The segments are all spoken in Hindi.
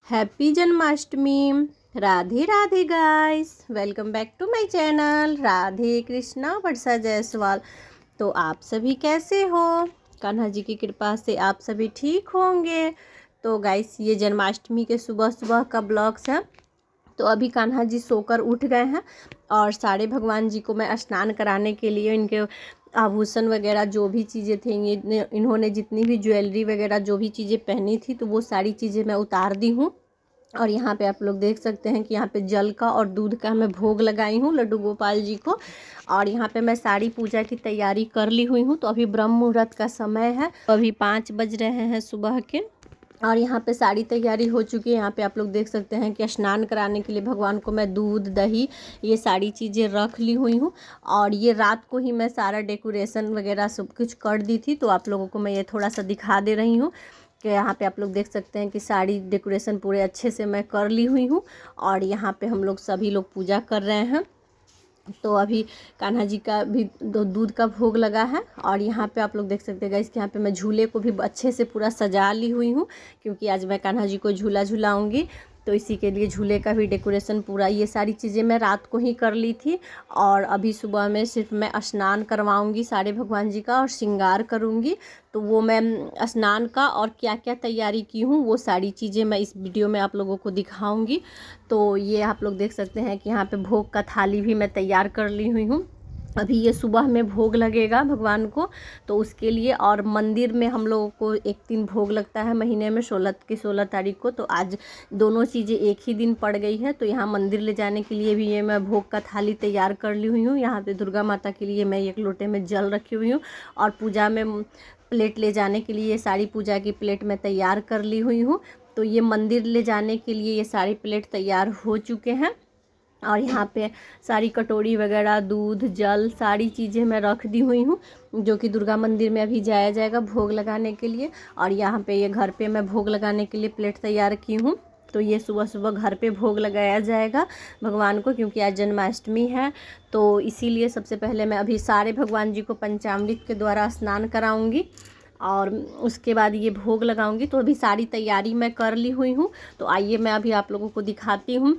Happy Janmashtami. Radhe Radhe guys, welcome back to my channel Radhe Krishna Varsha Jaiswal. तो आप सभी कैसे हो? कान्हा जी की कृपा से आप सभी ठीक होंगे। तो गाइस, ये जन्माष्टमी के सुबह सुबह का ब्लॉग्स है। तो अभी कान्हा जी सोकर उठ गए हैं और सारे भगवान जी को मैं स्नान कराने के लिए इनके आभूषण वगैरह जो भी चीज़ें थी, इन्होंने जितनी भी ज्वेलरी वगैरह जो भी चीज़ें पहनी थी तो वो सारी चीज़ें मैं उतार दी हूँ। और यहाँ पे आप लोग देख सकते हैं कि यहाँ पे जल का और दूध का मैं भोग लगाई हूँ लड्डू गोपाल जी को। और यहाँ पे मैं सारी पूजा की तैयारी कर ली हुई हूँ। तो अभी ब्रह्म मुहूर्त का समय है, तो अभी 5 बज रहे हैं सुबह के। और यहाँ पे सारी तैयारी हो चुकी है। यहाँ पे आप लोग देख सकते हैं कि स्नान कराने के लिए भगवान को मैं दूध दही ये सारी चीज़ें रख ली हुई हूँ। और ये रात को ही मैं सारा डेकोरेशन वगैरह सब कुछ कर दी थी। तो आप लोगों को मैं ये थोड़ा सा दिखा दे रही हूँ कि यहाँ पे आप लोग देख सकते हैं कि सारी डेकोरेशन पूरे अच्छे से मैं कर ली हुई हूँ। और यहाँ पे हम लोग सभी लोग पूजा कर रहे हैं। तो अभी कान्हा जी का भी दूध का भोग लगा है। और यहाँ पे आप लोग देख सकते हैं गाइस कि यहाँ पे मैं झूले को भी अच्छे से पूरा सजा ली हुई हूँ, क्योंकि आज मैं कान्हा जी को झूला झूलाऊंगी। तो इसी के लिए झूले का भी डेकोरेशन पूरा ये सारी चीज़ें मैं रात को ही कर ली थी। और अभी सुबह में सिर्फ मैं स्नान करवाऊंगी सारे भगवान जी का और श्रृंगार करूंगी। तो वो मैं स्नान का और क्या क्या तैयारी की हूँ वो सारी चीज़ें मैं इस वीडियो में आप लोगों को दिखाऊंगी। तो ये आप लोग देख सकते हैं कि यहाँ पे भोग का थाली भी मैं तैयार कर ली हुई हूँ। अभी ये सुबह में भोग लगेगा भगवान को, तो उसके लिए। और मंदिर में हम लोगों को एक दिन भोग लगता है महीने में 16 तारीख को। तो आज दोनों चीज़ें एक ही दिन पड़ गई है। तो यहाँ मंदिर ले जाने के लिए भी ये मैं भोग का थाली तैयार कर ली हुई हूँ। यहाँ पे दुर्गा माता के लिए मैं एक लोटे में जल रखी हुई हूँ। और पूजा में प्लेट ले जाने के लिए सारी पूजा की प्लेट मैं तैयार कर ली हुई हूँ। तो ये मंदिर ले जाने के लिए ये सारी प्लेट तैयार हो चुके हैं। और यहाँ पे सारी कटोरी वगैरह दूध जल सारी चीज़ें मैं रख दी हुई हूँ, जो कि दुर्गा मंदिर में अभी जाया जाएगा भोग लगाने के लिए। और यहाँ पे ये घर पे मैं भोग लगाने के लिए प्लेट तैयार की हूँ। तो ये सुबह सुबह घर पे भोग लगाया जाएगा भगवान को, क्योंकि आज जन्माष्टमी है। तो इसीलिए सबसे पहले मैं अभी सारे भगवान जी को पंचामृत के द्वारा स्नान कराऊँगी और उसके बाद ये भोग लगाऊंगी। तो अभी सारी तैयारी मैं कर ली हुई हूँ। तो आइए मैं अभी आप लोगों को दिखाती हूँ।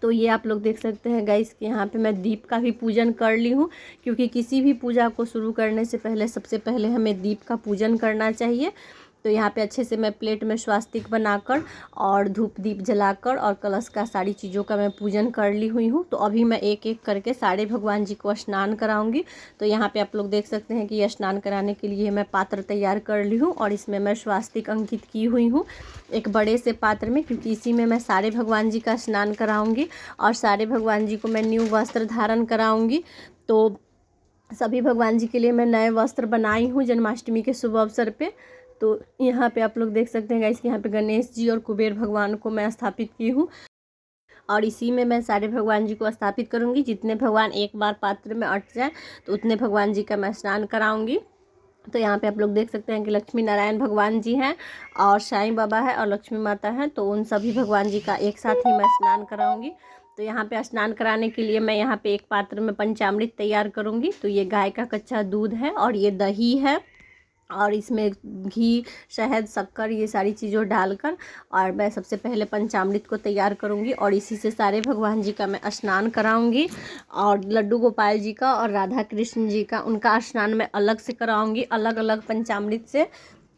तो ये आप लोग देख सकते हैं गाइस कि यहाँ पे मैं दीप का भी पूजन कर ली हूँ, क्योंकि किसी भी पूजा को शुरू करने से पहले सबसे पहले हमें दीप का पूजन करना चाहिए। तो यहाँ पे अच्छे से मैं प्लेट में स्वास्तिक बनाकर और धूप दीप जलाकर और कलश का सारी चीज़ों का मैं पूजन कर ली हुई हूँ। तो अभी मैं एक एक करके सारे भगवान जी को स्नान कराऊंगी। तो यहाँ पे आप लोग देख सकते हैं कि ये स्नान कराने के लिए मैं पात्र तैयार कर ली हूँ और इसमें मैं स्वास्तिक अंकित की हुई हूँ एक बड़े से पात्र में, क्योंकि इसी में मैं सारे भगवान जी का स्नान कराऊंगी और सारे भगवान जी को मैं न्यू वस्त्र धारण कराऊंगी। तो सभी भगवान जी के लिए मैं नए वस्त्र बनाई हूँ जन्माष्टमी के शुभ अवसर पे। तो यहाँ पे आप लोग देख सकते हैं गाइस कि यहाँ पे गणेश जी और कुबेर भगवान को मैं स्थापित की हूँ। और इसी में मैं सारे भगवान जी को स्थापित करूँगी। जितने भगवान एक बार पात्र में अट जाए तो उतने भगवान जी का मैं स्नान कराऊँगी। तो यहाँ पे आप लोग देख सकते हैं कि लक्ष्मी नारायण भगवान जी हैं और साईं बाबा है और लक्ष्मी माता है। तो उन सभी भगवान जी का एक साथ ही मैं स्नान कराऊंगी। तो यहाँ पे स्नान कराने के लिए मैं यहाँ पे एक पात्र में पंचामृत तैयार करूँगी। तो ये गाय का कच्चा दूध है और ये दही है और इसमें घी शहद शक्कर ये सारी चीज़ों डालकर और मैं सबसे पहले पंचामृत को तैयार करूँगी और इसी से सारे भगवान जी का मैं स्नान कराऊँगी। और लड्डू गोपाल जी का और राधा कृष्ण जी का उनका स्नान मैं अलग से कराऊँगी, अलग अलग पंचामृत से।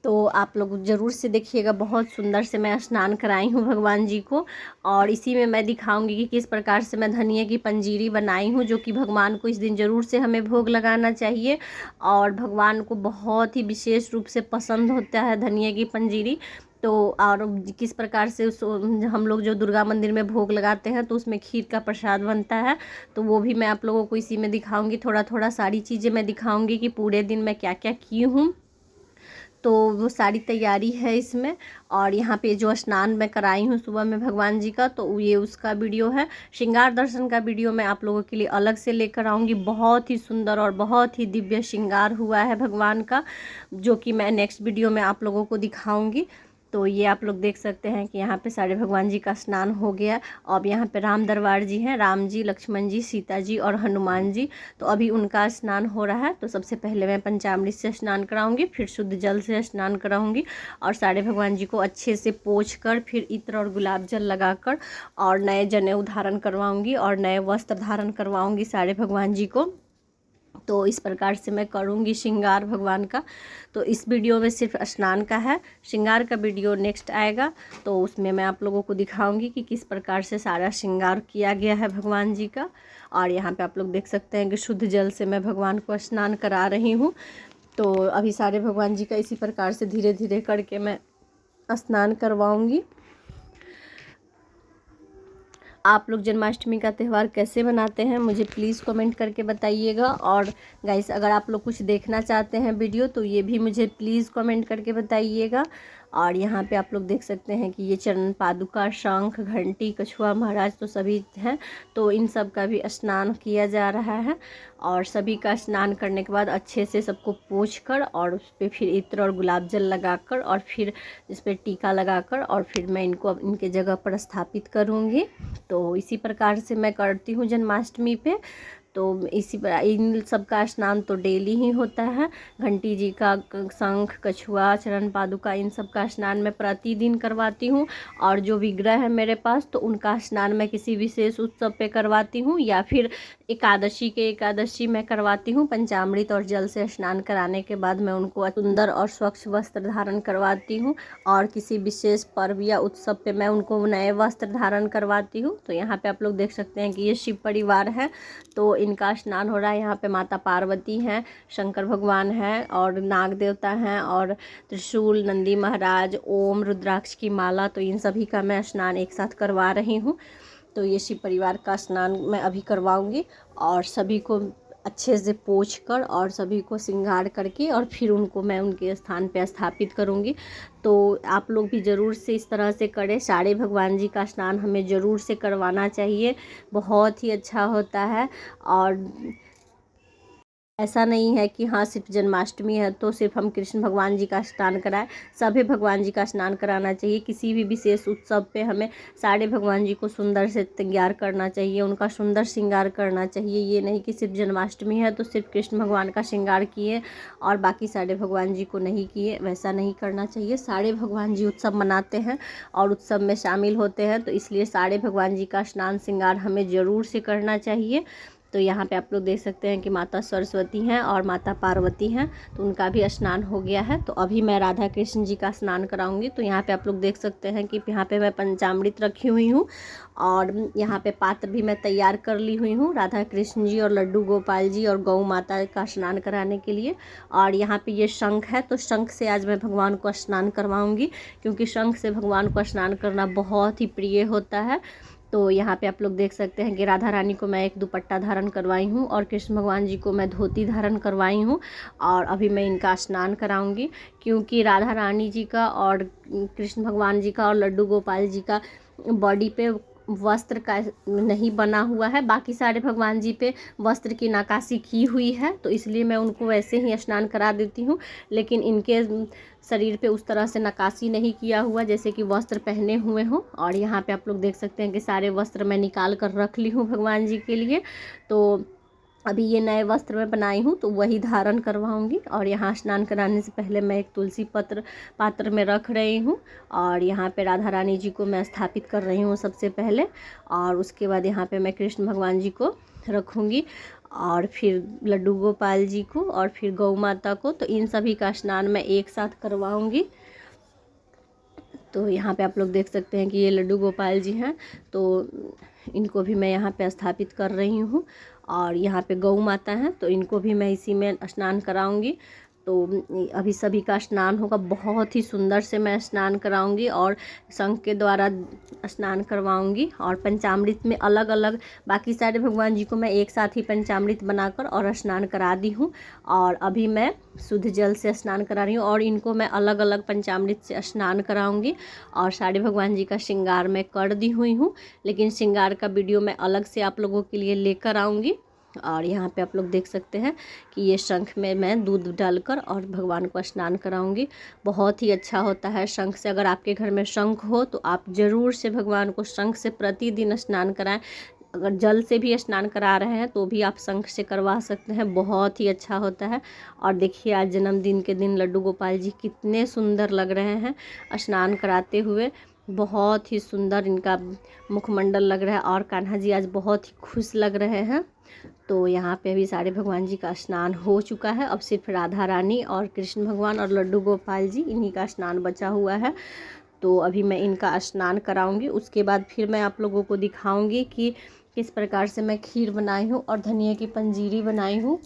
तो आप लोग ज़रूर से देखिएगा, बहुत सुंदर से मैं स्नान कराई हूँ भगवान जी को। और इसी में मैं दिखाऊंगी कि किस प्रकार से मैं धनिया की पंजीरी बनाई हूँ, जो कि भगवान को इस दिन ज़रूर से हमें भोग लगाना चाहिए। और भगवान को बहुत ही विशेष रूप से पसंद होता है धनिया की पंजीरी। तो और किस प्रकार से हम लोग जो दुर्गा मंदिर में भोग लगाते हैं तो उसमें खीर का प्रसाद बनता है। तो वो भी मैं आप लोगों को इसी में दिखाऊंगी, थोड़ा थोड़ा सारी चीज़ें मैं दिखाऊंगी कि पूरे दिन मैं क्या क्या की हूँ। तो वो सारी तैयारी है इसमें। और यहाँ पे जो स्नान मैं कराई हूँ सुबह में भगवान जी का, तो ये उसका वीडियो है। श्रृंगार दर्शन का वीडियो मैं आप लोगों के लिए अलग से लेकर आऊँगी। बहुत ही सुंदर और बहुत ही दिव्य श्रृंगार हुआ है भगवान का, जो कि मैं नेक्स्ट वीडियो में आप लोगों को दिखाऊँगी। तो ये आप लोग देख सकते हैं कि यहाँ पे सारे भगवान जी का स्नान हो गया। अब यहाँ पे राम दरबार जी हैं, राम जी, लक्ष्मण जी, सीता जी और हनुमान जी। तो अभी उनका स्नान हो रहा है। तो सबसे पहले मैं पंचामृत से स्नान कराऊंगी, फिर शुद्ध जल से स्नान कराऊंगी और सारे भगवान जी को अच्छे से पोंछ कर, फिर इत्र और गुलाब जल लगाकर और नए जनेऊ धारण करवाऊंगी और नए वस्त्र धारण करवाऊंगी सारे भगवान जी को। तो इस प्रकार से मैं करूँगी श्रृंगार भगवान का। तो इस वीडियो में सिर्फ स्नान का है, श्रृंगार का वीडियो नेक्स्ट आएगा। तो उसमें मैं आप लोगों को दिखाऊंगी कि किस प्रकार से सारा श्रृंगार किया गया है भगवान जी का। और यहाँ पे आप लोग देख सकते हैं कि शुद्ध जल से मैं भगवान को स्नान करा रही हूँ। तो अभी सारे भगवान जी का इसी प्रकार से धीरे धीरे करके मैं स्नान करवाऊँगी। आप लोग जन्माष्टमी का त्यौहार कैसे मनाते हैं मुझे प्लीज़ कमेंट करके बताइएगा। और गाइस, अगर आप लोग कुछ देखना चाहते हैं वीडियो तो ये भी मुझे प्लीज़ कमेंट करके बताइएगा। और यहाँ पे आप लोग देख सकते हैं कि ये चरण पादुका, शंख, घंटी, कछुआ महाराज तो सभी हैं। तो इन सब का भी स्नान किया जा रहा है और सभी का स्नान करने के बाद अच्छे से सबको पोंछ कर और उस पर फिर इत्र और गुलाब जल लगाकर और फिर इस पर टीका लगाकर और फिर मैं इनको अब इनके जगह पर स्थापित करूँगी। तो इसी प्रकार से मैं करती हूँ जन्माष्टमी पे। तो इसी पर इन सब का स्नान तो डेली ही होता है। घंटी जी का, शंख, कछुआ, चरण पादुका, इन सब का स्नान मैं प्रतिदिन करवाती हूँ। और जो विग्रह है मेरे पास तो उनका स्नान मैं किसी विशेष उत्सव पे करवाती हूँ या फिर एकादशी मैं करवाती हूँ। पंचामृत और जल से स्नान कराने के बाद मैं उनको सुंदर और स्वच्छ वस्त्र धारण करवाती हूँ। और किसी विशेष पर्व या उत्सव पे मैं उनको नए वस्त्र धारण करवाती हूँ। तो यहाँ पे आप लोग देख सकते हैं कि ये शिव परिवार है, तो इनका स्नान हो रहा है। यहाँ पे माता पार्वती हैं, शंकर भगवान हैं और नाग देवता हैं और त्रिशूल, नंदी महाराज, ओम, रुद्राक्ष की माला, तो इन सभी का मैं स्नान एक साथ करवा रही हूँ। तो ये शिव परिवार का स्नान मैं अभी करवाऊँगी और सभी को अच्छे से पोंछ कर और सभी को श्रृंगार करके और फिर उनको मैं उनके स्थान पे स्थापित करूँगी। तो आप लोग भी ज़रूर से इस तरह से करें। सारे भगवान जी का स्नान हमें ज़रूर से करवाना चाहिए, बहुत ही अच्छा होता है। और ऐसा नहीं है कि हाँ सिर्फ जन्माष्टमी है तो सिर्फ हम कृष्ण भगवान जी का स्नान कराएं, सभी भगवान जी का स्नान कराना चाहिए। किसी भी विशेष उत्सव पे हमें सारे भगवान जी को सुंदर से तैयार करना चाहिए, उनका सुंदर श्रृंगार करना चाहिए। ये नहीं कि सिर्फ जन्माष्टमी है तो सिर्फ कृष्ण भगवान का श्रृंगार किए और बाकी सारे भगवान जी को नहीं किए, वैसा नहीं करना चाहिए। सारे भगवान जी उत्सव मनाते हैं और उत्सव में शामिल होते हैं, तो इसलिए सारे भगवान जी का स्नान श्रृंगार हमें ज़रूर से करना चाहिए। तो यहाँ पे आप लोग देख सकते हैं कि माता सरस्वती हैं और माता पार्वती हैं, तो उनका भी स्नान हो गया है। तो अभी मैं राधा कृष्ण जी का स्नान कराऊंगी। तो यहाँ पे आप लोग देख सकते हैं कि यहाँ पे मैं पंचामृत रखी हुई हूँ और यहाँ पे पात्र भी मैं तैयार कर ली हुई हूँ राधा कृष्ण जी और लड्डू गोपाल जी और गौ माता का स्नान कराने के लिए। और यहाँ पे ये शंख है, तो शंख से आज मैं भगवान को स्नान करवाऊँगी क्योंकि शंख से भगवान को स्नान करना बहुत ही प्रिय होता है। तो यहाँ पे आप लोग देख सकते हैं कि राधा रानी को मैं एक दुपट्टा धारण करवाई हूँ और कृष्ण भगवान जी को मैं धोती धारण करवाई हूँ। और अभी मैं इनका स्नान कराऊंगी क्योंकि राधा रानी जी का और कृष्ण भगवान जी का और लड्डू गोपाल जी का बॉडी पे वस्त्र का नहीं बना हुआ है, बाकी सारे भगवान जी पे वस्त्र की नक्काशी की हुई है, तो इसलिए मैं उनको वैसे ही स्नान करा देती हूँ। लेकिन इनके शरीर पे उस तरह से नक्काशी नहीं किया हुआ जैसे कि वस्त्र पहने हुए हों। और यहाँ पे आप लोग देख सकते हैं कि सारे वस्त्र मैं निकाल कर रख ली हूँ भगवान जी के लिए। तो अभी ये नए वस्त्र मैं बनाई हूँ तो वही धारण करवाऊँगी। और यहाँ स्नान कराने से पहले मैं एक तुलसी पात्र में रख रही हूँ और यहाँ पे राधा रानी जी को मैं स्थापित कर रही हूँ सबसे पहले। और उसके बाद यहाँ पे मैं कृष्ण भगवान जी को रखूँगी और फिर लड्डू गोपाल जी को और फिर गौ माता को। तो इन सभी का स्नान मैं एक साथ करवाऊँगी। तो यहाँ पे आप लोग देख सकते हैं कि ये लड्डू गोपाल जी हैं, तो इनको भी मैं यहाँ पे स्थापित कर रही हूँ। और यहाँ पे गौ माता हैं तो इनको भी मैं इसी में स्नान कराऊंगी। तो अभी सभी का स्नान होगा, बहुत ही सुंदर से मैं स्नान कराऊंगी और शंख के द्वारा स्नान करवाऊंगी। और पंचामृत में अलग अलग बाकी सारे भगवान जी को मैं एक साथ ही पंचामृत बनाकर और स्नान करा दी हूँ। और अभी मैं शुद्ध जल से स्नान करा रही हूँ और इनको मैं अलग अलग पंचामृत से स्नान कराऊंगी। और सारे भगवान जी का श्रृंगार मैं कर दी हुई हूँ, लेकिन श्रृंगार का वीडियो मैं अलग से आप लोगों के लिए लेकर आऊँगी। और यहाँ पे आप लोग देख सकते हैं कि ये शंख में मैं दूध डालकर और भगवान को स्नान कराऊंगी। बहुत ही अच्छा होता है शंख से। अगर आपके घर में शंख हो तो आप ज़रूर से भगवान को शंख से प्रतिदिन स्नान कराएं। अगर जल से भी स्नान करा रहे हैं तो भी आप शंख से करवा सकते हैं, बहुत ही अच्छा होता है। और देखिए आज जन्मदिन के दिन लड्डू गोपाल जी कितने सुंदर लग रहे हैं स्नान कराते हुए। बहुत ही सुंदर इनका मुखमंडल लग रहा है और कान्हा जी आज बहुत ही खुश लग रहे हैं। तो यहाँ पे अभी सारे भगवान जी का स्नान हो चुका है। अब सिर्फ राधा रानी और कृष्ण भगवान और लड्डू गोपाल जी इन्हीं का स्नान बचा हुआ है। तो अभी मैं इनका स्नान कराऊंगी, उसके बाद फिर मैं आप लोगों को दिखाऊंगी कि किस प्रकार से मैं खीर बनाई हूँ और धनिया की पंजीरी बनाई हूँ,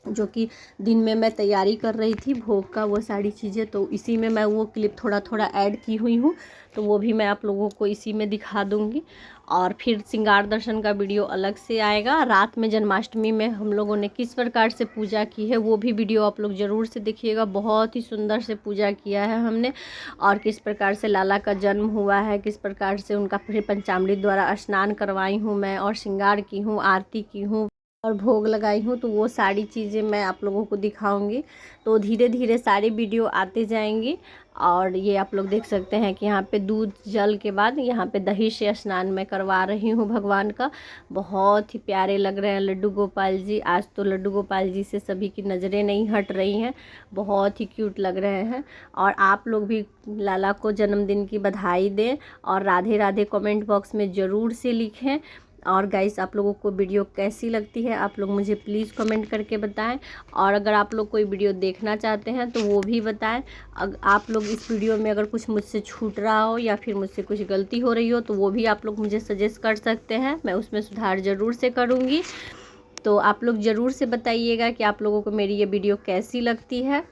जो कि दिन में मैं तैयारी कर रही थी भोग का, वो सारी चीज़ें। तो इसी में मैं वो क्लिप थोड़ा थोड़ा ऐड की हुई हूँ, तो वो भी मैं आप लोगों को इसी में दिखा दूँगी। और फिर श्रृंगार दर्शन का वीडियो अलग से आएगा। रात में जन्माष्टमी में हम लोगों ने किस प्रकार से पूजा की है वो भी वीडियो आप लोग ज़रूर से देखिएगा। बहुत ही सुंदर से पूजा किया है हमने, और किस प्रकार से लाला का जन्म हुआ है, किस प्रकार से उनका फिर पंचामृत द्वारा स्नान करवाई हूँ मैं, और श्रृंगार की हूँ, आरती की हूँ और भोग लगाई हूँ। तो वो सारी चीज़ें मैं आप लोगों को दिखाऊंगी। तो धीरे धीरे सारी वीडियो आते जाएंगी। और ये आप लोग देख सकते हैं कि यहाँ पे दूध जल के बाद यहाँ पे दही से स्नान मैं करवा रही हूँ भगवान का। बहुत ही प्यारे लग रहे हैं लड्डू गोपाल जी। आज तो लड्डू गोपाल जी से सभी की नज़रें नहीं हट रही हैं, बहुत ही क्यूट लग रहे हैं। और आप लोग भी लाला को जन्मदिन की बधाई दें और राधे राधे कमेंट बॉक्स में ज़रूर से लिखें। और गाइस आप लोगों को वीडियो कैसी लगती है आप लोग मुझे प्लीज़ कमेंट करके बताएं। और अगर आप लोग कोई वीडियो देखना चाहते हैं तो वो भी बताएं। आप लोग इस वीडियो में अगर कुछ मुझसे छूट रहा हो या फिर मुझसे कुछ गलती हो रही हो तो वो भी आप लोग मुझे सजेस्ट कर सकते हैं, मैं उसमें सुधार ज़रूर से करूँगी। तो आप लोग ज़रूर से बताइएगा कि आप लोगों को मेरी ये वीडियो कैसी लगती है।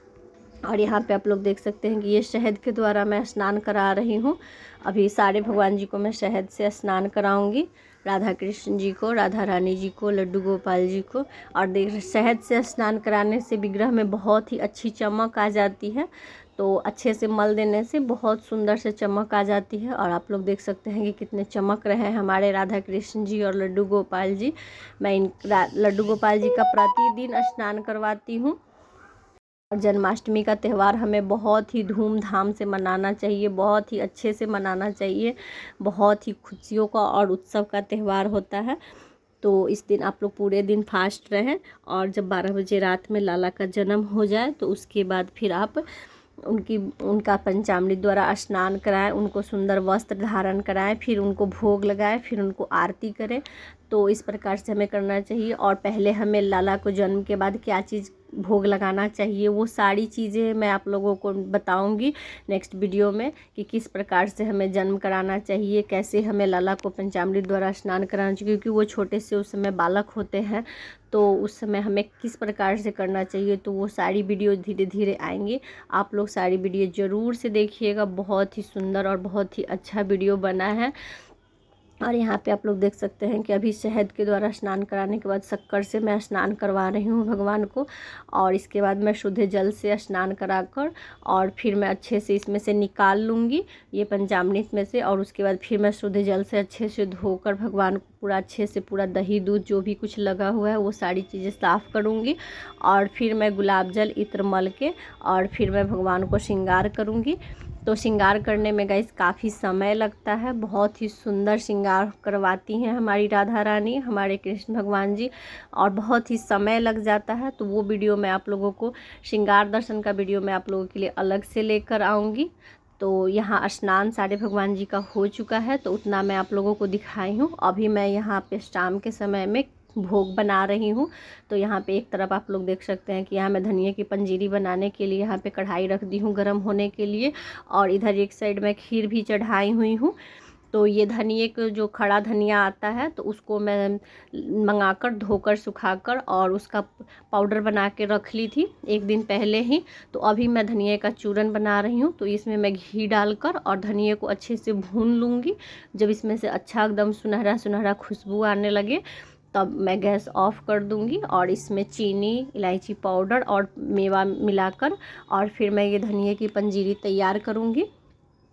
और यहाँ पे आप लोग देख सकते हैं कि ये शहद के द्वारा मैं स्नान करा रही हूँ। अभी सारे भगवान जी को मैं शहद से स्नान कराऊंगी, राधा कृष्ण जी को, राधा रानी जी को, लड्डू गोपाल जी को। और देख शहद से स्नान कराने से विग्रह में बहुत ही अच्छी चमक आ जाती है। तो अच्छे से मल देने से बहुत सुंदर से चमक आ जाती है। और आप लोग देख सकते हैं कि कितने चमक रहे हैं हमारे राधा कृष्ण जी और लड्डू गोपाल जी। मैं इन लड्डू गोपाल जी का प्रतिदिन स्नान करवाती हूँ। और जन्माष्टमी का त्यौहार हमें बहुत ही धूमधाम से मनाना चाहिए, बहुत ही अच्छे से मनाना चाहिए। बहुत ही खुशियों का और उत्सव का त्यौहार होता है। तो इस दिन आप लोग पूरे दिन फास्ट रहें, और जब 12 बजे रात में लाला का जन्म हो जाए तो उसके बाद फिर आप उनका पंचामृत द्वारा स्नान कराएं, उनको सुंदर वस्त्र धारण कराएं, फिर उनको भोग लगाएं, फिर उनको आरती करें। तो इस प्रकार से हमें करना चाहिए। और पहले हमें लाला को जन्म के बाद क्या चीज़ भोग लगाना चाहिए वो सारी चीज़ें मैं आप लोगों को बताऊंगी नेक्स्ट वीडियो में, कि किस प्रकार से हमें जन्म कराना चाहिए, कैसे हमें लाला को पंचामृत द्वारा स्नान कराना चाहिए, क्योंकि वो छोटे से उस समय बालक होते हैं। तो उस समय हमें किस प्रकार से करना चाहिए, तो वो सारी वीडियो धीरे धीरे आएंगी। आप लोग सारी वीडियो ज़रूर से देखिएगा, बहुत ही सुंदर और बहुत ही अच्छा वीडियो बना है। और यहाँ पे आप लोग देख सकते हैं कि अभी शहद के द्वारा स्नान कराने के बाद शक्कर से मैं स्नान करवा रही हूँ भगवान को। और इसके बाद मैं शुद्ध जल से स्नान कराकर और फिर मैं अच्छे से इसमें से निकाल लूँगी ये पंचामृत में से। और उसके बाद फिर मैं शुद्ध जल से अच्छे से धोकर भगवान को पूरा अच्छे से पूरा दही दूध जो भी कुछ लगा हुआ है वो सारी चीज़ें साफ़ करूँगी। और फिर मैं गुलाब जल इत्र मल के और फिर मैं भगवान को श्रृंगार करूँगी। तो श्रृंगार करने में गाइस काफ़ी समय लगता है, बहुत ही सुंदर श्रृंगार करवाती हैं हमारी राधा रानी, हमारे कृष्ण भगवान जी, और बहुत ही समय लग जाता है। तो वो वीडियो मैं आप लोगों को, श्रृंगार दर्शन का वीडियो मैं आप लोगों के लिए अलग से लेकर आऊँगी। तो यहाँ स्नान सारे भगवान जी का हो चुका है, तो उतना मैं आप लोगों को दिखाई हूँ। अभी मैं यहाँ पे शाम के समय में भोग बना रही हूँ। तो यहाँ पे एक तरफ आप लोग देख सकते हैं कि यहाँ मैं धनिया की पंजीरी बनाने के लिए यहाँ पे कढ़ाई रख दी हूँ गर्म होने के लिए, और इधर एक साइड में खीर भी चढ़ाई हुई हूँ। तो ये धनिए का जो खड़ा धनिया आता है तो उसको मैं मंगाकर धोकर सुखाकर और उसका पाउडर बना के रख ली थी एक दिन पहले ही। तो अभी मैं धनिए का चूरन बना रही हूँ। तो इसमें मैं घी डालकर और धनिए को अच्छे से भून लूँगी। जब इसमें से अच्छा एकदम सुनहरा सुनहरा खुशबू आने लगे तब मैं गैस ऑफ कर दूंगी, और इसमें चीनी, इलायची पाउडर और मेवा मिलाकर और फिर मैं ये धनिए की पंजीरी तैयार करूंगी।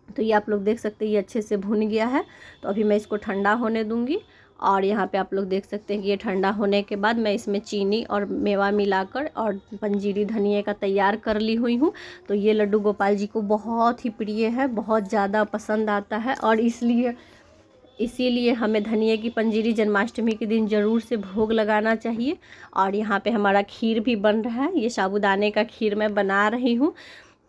तो ये आप लोग देख सकते हैं ये अच्छे से भुन गया है। तो अभी मैं इसको ठंडा होने दूंगी और यहाँ पे आप लोग देख सकते हैं कि ये ठंडा होने के बाद मैं इसमें चीनी और मेवा मिलाकर और पंजीरी धनिया का तैयार कर ली हुई हूँ। तो ये लड्डू गोपाल जी को बहुत ही प्रिय है, बहुत ज़्यादा पसंद आता है, और इसीलिए हमें धनिया की पंजीरी जन्माष्टमी के दिन ज़रूर से भोग लगाना चाहिए। और यहाँ पे हमारा खीर भी बन रहा है। ये साबूदाने का खीर मैं बना रही हूँ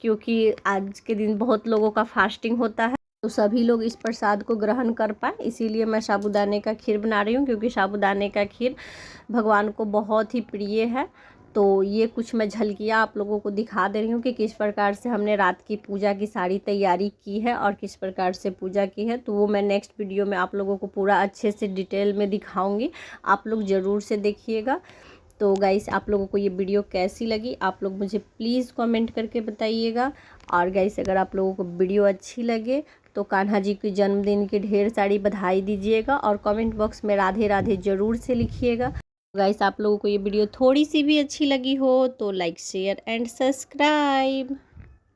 क्योंकि आज के दिन बहुत लोगों का फास्टिंग होता है, तो सभी लोग इस प्रसाद को ग्रहण कर पाए, इसीलिए मैं साबूदाने का खीर बना रही हूँ, क्योंकि साबूदाने का खीर भगवान को बहुत ही प्रिय है। तो ये कुछ मैं झलकियाँ आप लोगों को दिखा दे रही हूँ कि किस प्रकार से हमने रात की पूजा की सारी तैयारी की है और किस प्रकार से पूजा की है। तो वो मैं नेक्स्ट वीडियो में आप लोगों को पूरा अच्छे से डिटेल में दिखाऊंगी, आप लोग ज़रूर से देखिएगा। तो गाइस, आप लोगों को ये वीडियो कैसी लगी आप लोग मुझे प्लीज़ कमेंट करके बताइएगा। और गाइस, अगर आप लोगों को वीडियो अच्छी लगे तो कान्हा जी के जन्मदिन की ढेर सारी बधाई दीजिएगा और कमेंट बॉक्स में राधे राधे ज़रूर से लिखिएगा। गाइस, आप लोगों को ये वीडियो थोड़ी सी भी अच्छी लगी हो तो like share and subscribe.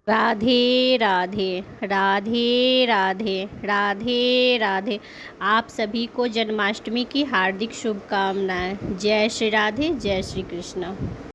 Radhe Radhe Radhe Radhe Radhe Radhe. आप सभी को जन्माष्टमी की हार्दिक शुभकामनाएं। जय श्री राधे, जय श्री कृष्ण।